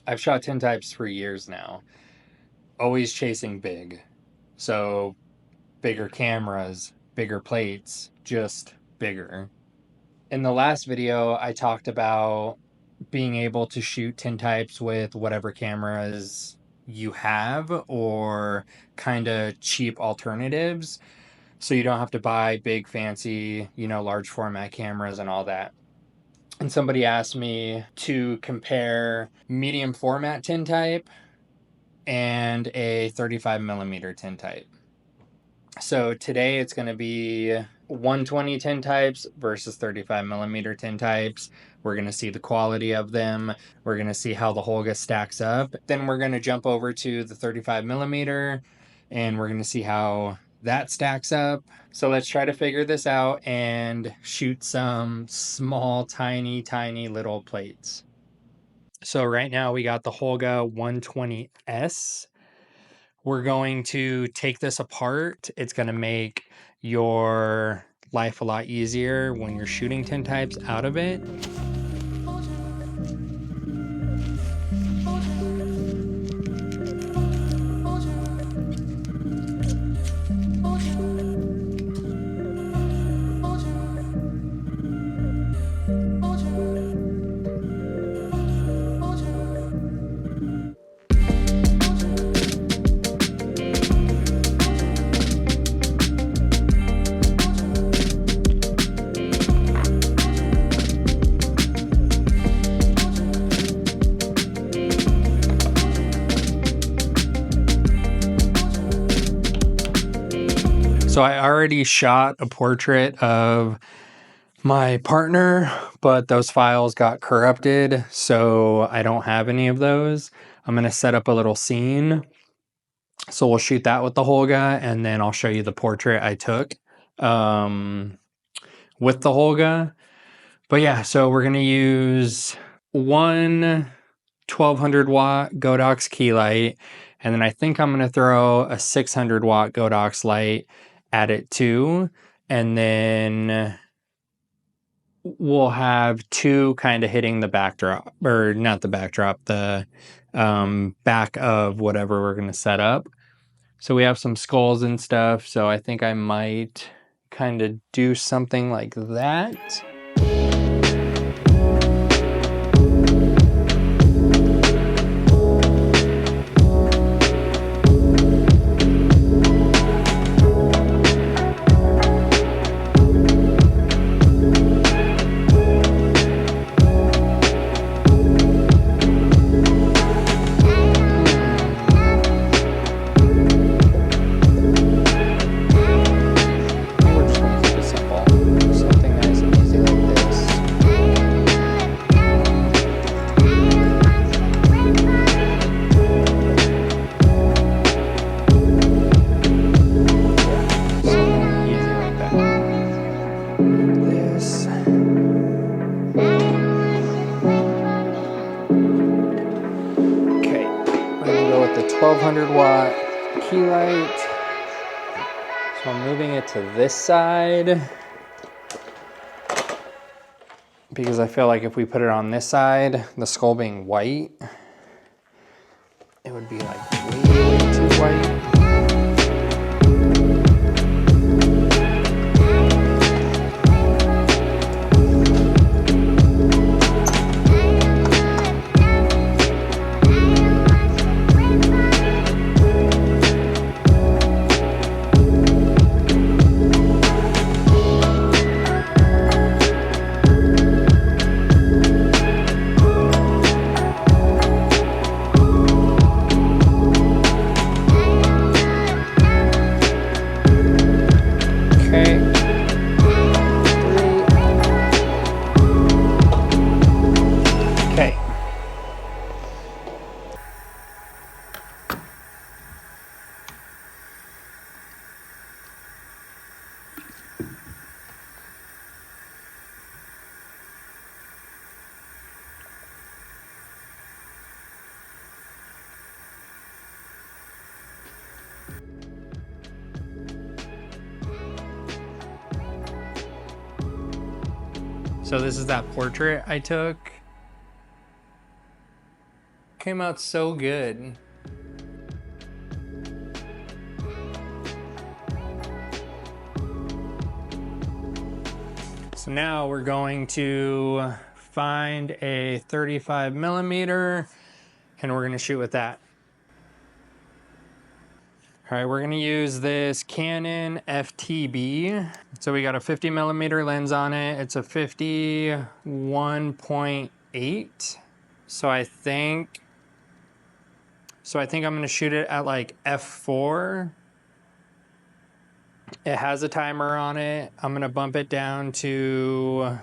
I've shot tintypes for years now, always chasing big. So bigger cameras, bigger plates, just bigger. In the last video, I talked about being able to shoot tintypes with whatever cameras you have or kind of cheap alternatives. So you don't have to buy big, fancy, large format cameras and all that. And somebody asked me to compare medium format tintype and a 35 millimeter tintype. So today it's going to be 120 tintypes versus 35 millimeter tintypes. We're going to see the quality of them. We're going to see how the Holga stacks up. Then we're going to jump over to the 35 millimeter and we're going to see how that stacks up. So let's try to figure this out and shoot some small, tiny, tiny little plates. So right now we got the Holga 120S. We're going to take this apart. It's going to make your life a lot easier when you're shooting tintypes out of it. So I already shot a portrait of my partner, but those files got corrupted, so I don't have any of those. I'm going to set up a little scene. So we'll shoot that with the Holga, and then I'll show you the portrait I took with the Holga. But yeah, so we're going to use one 1200 watt Godox key light, and then I think I'm going to throw a 600 watt Godox light at it too, and then we'll have two kind of hitting the backdrop, or not the backdrop, the back of whatever we're going to set up. So we have some skulls and stuff, so I think I might kind of do something like that. Okay, I'm gonna go with the 1200 watt key light. So I'm moving it to this side because I feel like if we put it on this side, the skull being white, it would be like way too white. So this is that portrait I took. Came out so good. So now we're going to find a 35 millimeter and we're gonna shoot with that. All right, we're gonna use this Canon FTB. So we got a 50 millimeter lens on it. It's a 51.8. So I think I'm gonna shoot it at like f4. It has a timer on it. I'm gonna bump it down to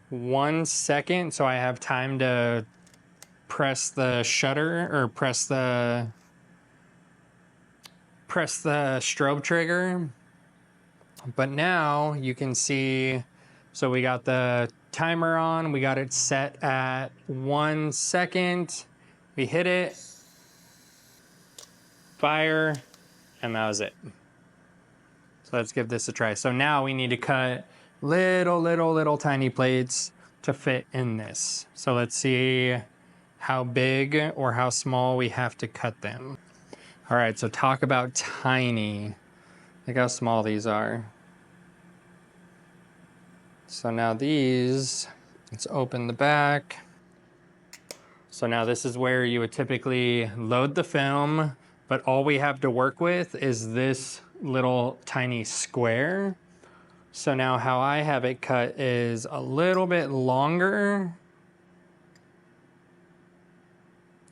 1 second so I have time to press the shutter or press the strobe trigger. But now you can see, so we got the timer on, we got it set at 1 second. We hit it, fire, and that was it. So let's give this a try. So now we need to cut little tiny plates to fit in this. So let's see how big or how small we have to cut them. All right, so talk about tiny. Look how small these are. So now these, let's open the back. So now this is where you would typically load the film, but all we have to work with is this little tiny square. So now how I have it cut is a little bit longer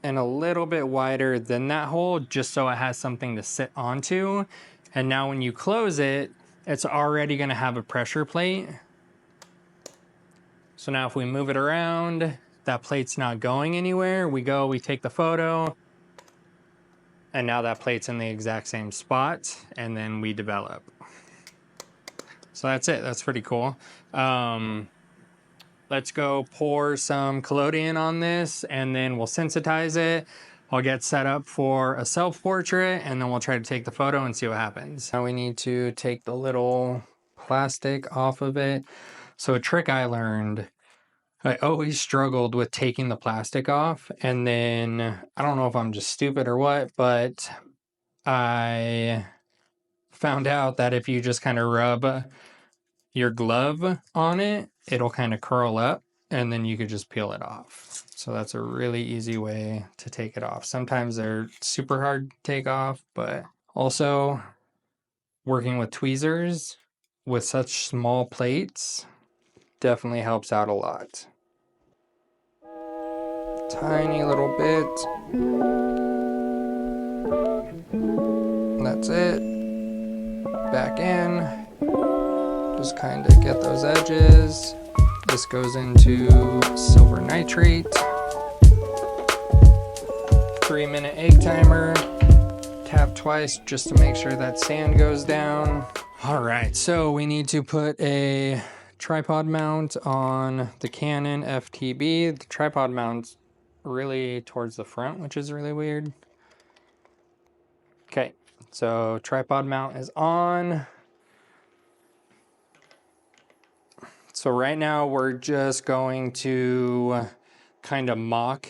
and a little bit wider than that hole, just so it has something to sit onto. And now when you close it, it's already gonna have a pressure plate. So now if we move it around, that plate's not going anywhere. We take the photo, and now that plate's in the exact same spot, and then we develop. So that's it, that's pretty cool. Let's go pour some collodion on this, and then we'll sensitize it. I'll get set up for a self-portrait, and then we'll try to take the photo and see what happens. Now we need to take the little plastic off of it. So a trick I learned, I always struggled with taking the plastic off, and then I don't know if I'm just stupid or what, but I found out that if you just kind of rub your glove on it, it'll kind of curl up, and then you could just peel it off. So that's a really easy way to take it off. Sometimes they're super hard to take off, but also working with tweezers with such small plates definitely helps out a lot. Tiny little bit. That's it. Back in. Just kind of get those edges. This goes into silver nitrate. 3-minute egg timer. Tap twice just to make sure that sand goes down. All right, so we need to put a tripod mount on the Canon FTB. The tripod mount's really towards the front, which is really weird. Okay, so tripod mount is on. So right now we're just going to kind of mock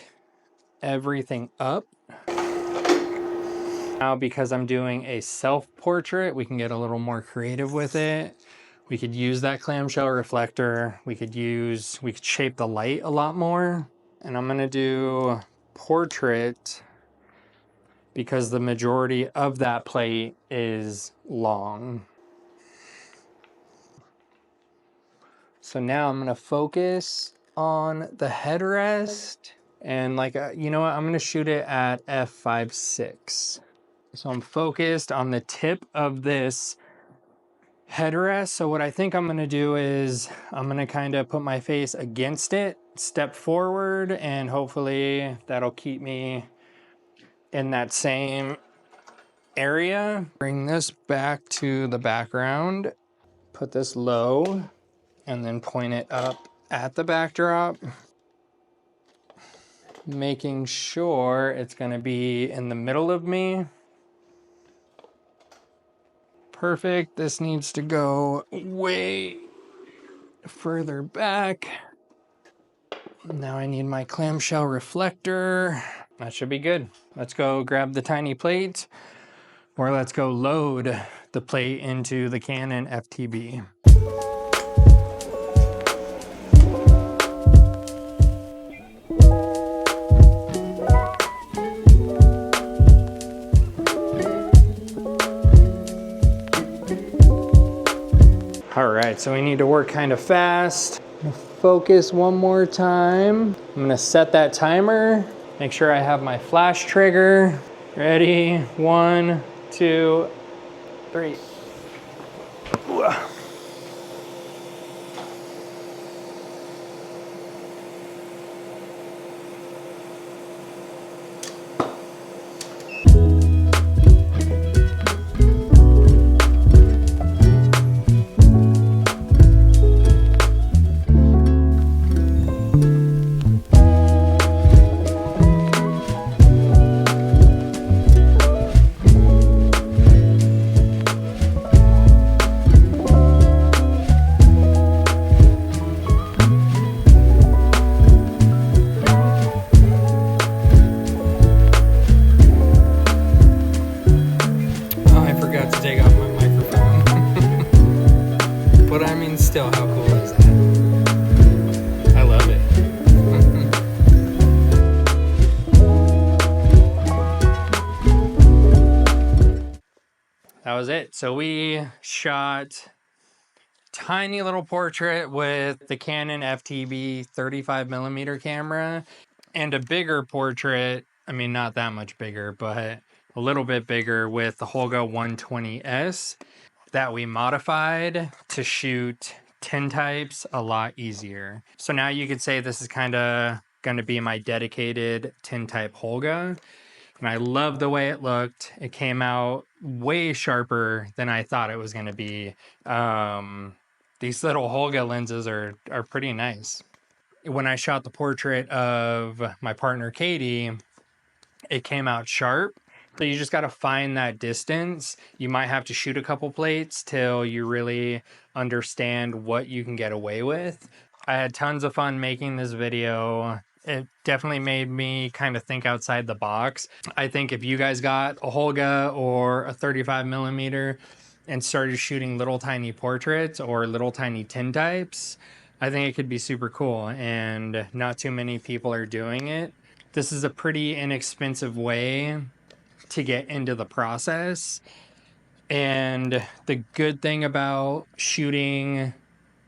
everything up. Now because I'm doing a self-portrait, we can get a little more creative with it. We could use that clamshell reflector. We could shape the light a lot more. And I'm gonna do portrait because the majority of that plate is long. So now I'm gonna focus on the headrest, and you know what, I'm gonna shoot it at f5.6. So I'm focused on the tip of this headrest. So what I think I'm gonna do is I'm gonna kind of put my face against it, step forward, and hopefully that'll keep me in that same area. Bring this back to the background, put this low, and then point it up at the backdrop, making sure it's gonna be in the middle of me. Perfect. This needs to go way further back. Now I need my clamshell reflector. That should be good. Let's go grab the tiny plate, or let's go load the plate into the Canon FTB. All right, so we need to work kind of fast. Focus one more time. I'm gonna set that timer. Make sure I have my flash trigger. Ready? 1, 2, 3. Still, how cool is that? I love it. That was it. So we shot tiny little portrait with the Canon FTB 35mm camera and a bigger portrait. I mean, not that much bigger, but a little bit bigger with the Holga 120S that we modified to shoot tintypes a lot easier. So now you could say this is kind of going to be my dedicated tintype Holga. And I love the way it looked. It came out way sharper than I thought it was going to be. These little Holga lenses are pretty nice. When I shot the portrait of my partner Katie, it came out sharp. So you just got to find that distance. You might have to shoot a couple plates till you really understand what you can get away with. I had tons of fun making this video. It definitely made me kind of think outside the box. I think if you guys got a Holga or a 35mm and started shooting little tiny portraits or little tiny tintypes, I think it could be super cool, and not too many people are doing it. This is a pretty inexpensive way to get into the process. And the good thing about shooting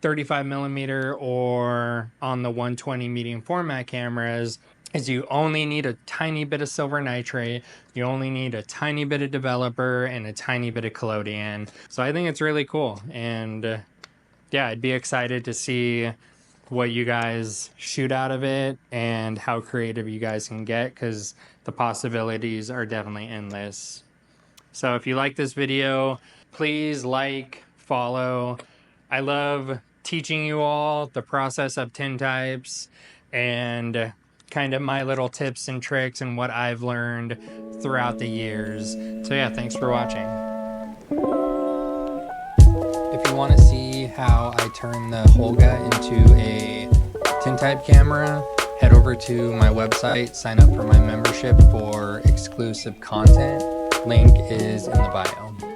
35mm or on the 120 medium format cameras is you only need a tiny bit of silver nitrate, you only need a tiny bit of developer and a tiny bit of collodion. So I think it's really cool, and yeah, I'd be excited to see what you guys shoot out of it and how creative you guys can get, because the possibilities are definitely endless. So if you like this video, please like, follow. I love teaching you all the process of tintypes and kind of my little tips and tricks and what I've learned throughout the years. So yeah, thanks for watching. If you want to see how I turn the Holga into a tintype camera, head over to my website, sign up for my membership for exclusive content. Link is in the bio.